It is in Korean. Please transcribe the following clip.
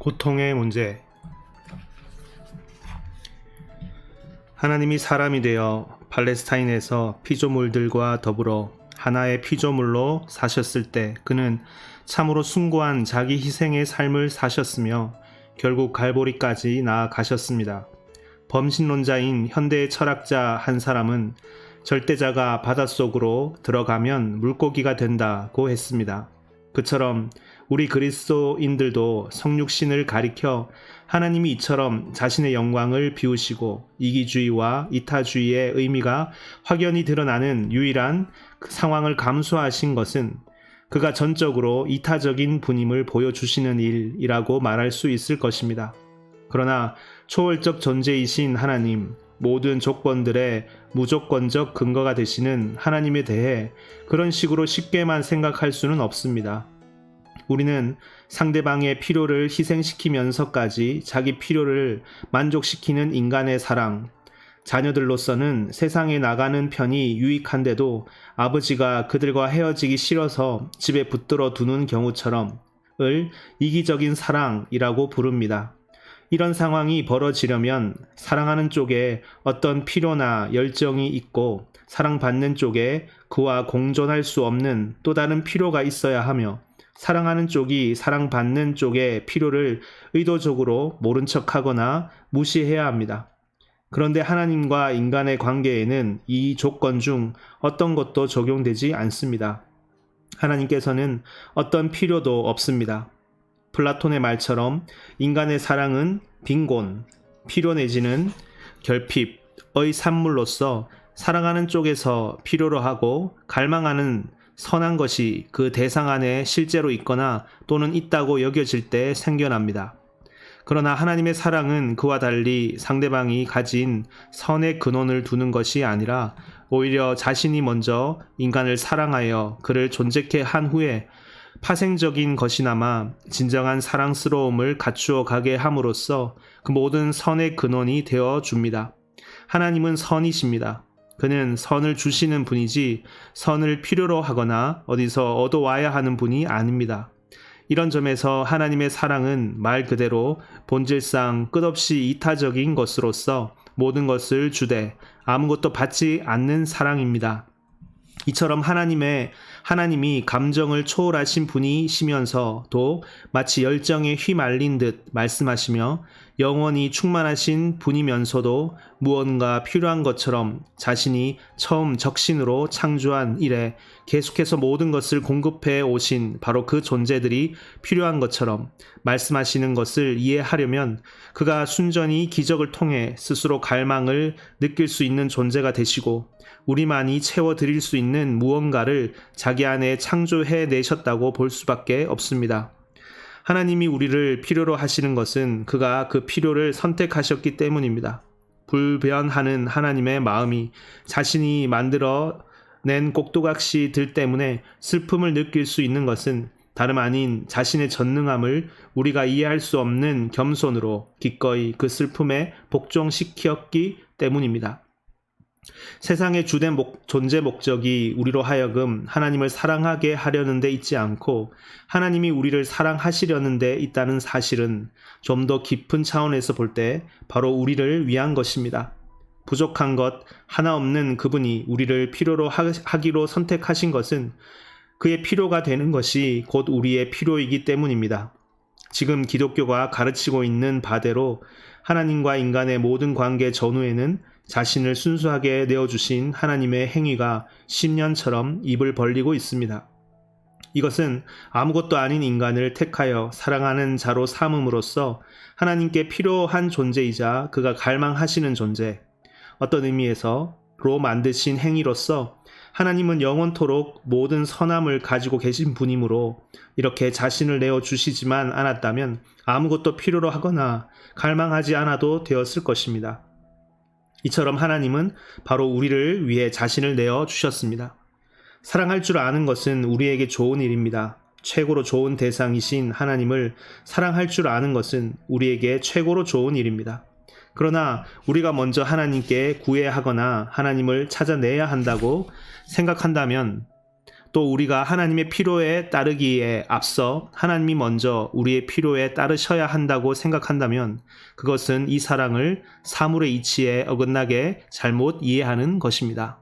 고통의 문제. 하나님이 사람이 되어 팔레스타인에서 피조물들과 더불어 하나의 피조물로 사셨을 때 그는 참으로 숭고한 자기 희생의 삶을 사셨으며 결국 갈보리까지 나아가셨습니다. 범신론자인 현대의 철학자 한 사람은 절대자가 바닷속으로 들어가면 물고기가 된다고 했습니다. 그처럼 우리 그리스도인들도 성육신을 가리켜 하나님이 이처럼 자신의 영광을 비우시고 이기주의와 이타주의의 의미가 확연히 드러나는 유일한 그 상황을 감수하신 것은 그가 전적으로 이타적인 분임을 보여주시는 일이라고 말할 수 있을 것입니다. 그러나 초월적 존재이신 하나님, 모든 조건들의 무조건적 근거가 되시는 하나님에 대해 그런 식으로 쉽게만 생각할 수는 없습니다. 우리는 상대방의 필요를 희생시키면서까지 자기 필요를 만족시키는 인간의 사랑, 자녀들로서는 세상에 나가는 편이 유익한데도 아버지가 그들과 헤어지기 싫어서 집에 붙들어 두는 경우처럼을 이기적인 사랑이라고 부릅니다. 이런 상황이 벌어지려면 사랑하는 쪽에 어떤 필요나 열정이 있고 사랑받는 쪽에 그와 공존할 수 없는 또 다른 필요가 있어야 하며 사랑하는 쪽이 사랑받는 쪽의 필요를 의도적으로 모른 척하거나 무시해야 합니다. 그런데 하나님과 인간의 관계에는 이 조건 중 어떤 것도 적용되지 않습니다. 하나님께서는 어떤 필요도 없습니다. 플라톤의 말처럼 인간의 사랑은 빈곤, 필요 내지는 결핍의 산물로서 사랑하는 쪽에서 필요로 하고 갈망하는 선한 것이 그 대상 안에 실제로 있거나 또는 있다고 여겨질 때 생겨납니다. 그러나 하나님의 사랑은 그와 달리 상대방이 가진 선의 근원을 두는 것이 아니라 오히려 자신이 먼저 인간을 사랑하여 그를 존재케 한 후에 파생적인 것이나마 진정한 사랑스러움을 갖추어 가게 함으로써 그 모든 선의 근원이 되어 줍니다. 하나님은 선이십니다. 그는 선을 주시는 분이지 선을 필요로 하거나 어디서 얻어와야 하는 분이 아닙니다. 이런 점에서 하나님의 사랑은 말 그대로 본질상 끝없이 이타적인 것으로서 모든 것을 주되 아무것도 받지 않는 사랑입니다. 이처럼 하나님이 감정을 초월하신 분이시면서도 마치 열정에 휘말린 듯 말씀하시며 영원히 충만하신 분이면서도 무언가 필요한 것처럼 자신이 처음 적신으로 창조한 이래 계속해서 모든 것을 공급해 오신 바로 그 존재들이 필요한 것처럼 말씀하시는 것을 이해하려면 그가 순전히 기적을 통해 스스로 갈망을 느낄 수 있는 존재가 되시고 우리만이 채워드릴 수 있는 무언가를 자기 안에 창조해 내셨다고 볼 수밖에 없습니다. 하나님이 우리를 필요로 하시는 것은 그가 그 필요를 선택하셨기 때문입니다. 불변하는 하나님의 마음이 자신이 만들어낸 꼭두각시 들 때문에 슬픔을 느낄 수 있는 것은 다름 아닌 자신의 전능함을 우리가 이해할 수 없는 겸손으로 기꺼이 그 슬픔에 복종시켰기 때문입니다. 세상의 주된 존재 목적이 우리로 하여금 하나님을 사랑하게 하려는 데 있지 않고 하나님이 우리를 사랑하시려는 데 있다는 사실은 좀 더 깊은 차원에서 볼 때 바로 우리를 위한 것입니다. 부족한 것 하나 없는 그분이 우리를 필요로 하기로 선택하신 것은 그의 필요가 되는 것이 곧 우리의 필요이기 때문입니다. 지금 기독교가 가르치고 있는 바대로 하나님과 인간의 모든 관계 전후에는 자신을 순수하게 내어주신 하나님의 행위가 10년처럼 입을 벌리고 있습니다. 이것은 아무것도 아닌 인간을 택하여 사랑하는 자로 삼음으로써 하나님께 필요한 존재이자 그가 갈망하시는 존재, 어떤 의미에서로 만드신 행위로서 하나님은 영원토록 모든 선함을 가지고 계신 분이므로 이렇게 자신을 내어주시지만 않았다면 아무것도 필요로 하거나 갈망하지 않아도 되었을 것입니다. 이처럼 하나님은 바로 우리를 위해 자신을 내어 주셨습니다. 사랑할 줄 아는 것은 우리에게 좋은 일입니다. 최고로 좋은 대상이신 하나님을 사랑할 줄 아는 것은 우리에게 최고로 좋은 일입니다. 그러나 우리가 먼저 하나님께 구애하거나 하나님을 찾아내야 한다고 생각한다면 또 우리가 하나님의 필요에 따르기에 앞서 하나님이 먼저 우리의 필요에 따르셔야 한다고 생각한다면 그것은 이 사랑을 사물의 이치에 어긋나게 잘못 이해하는 것입니다.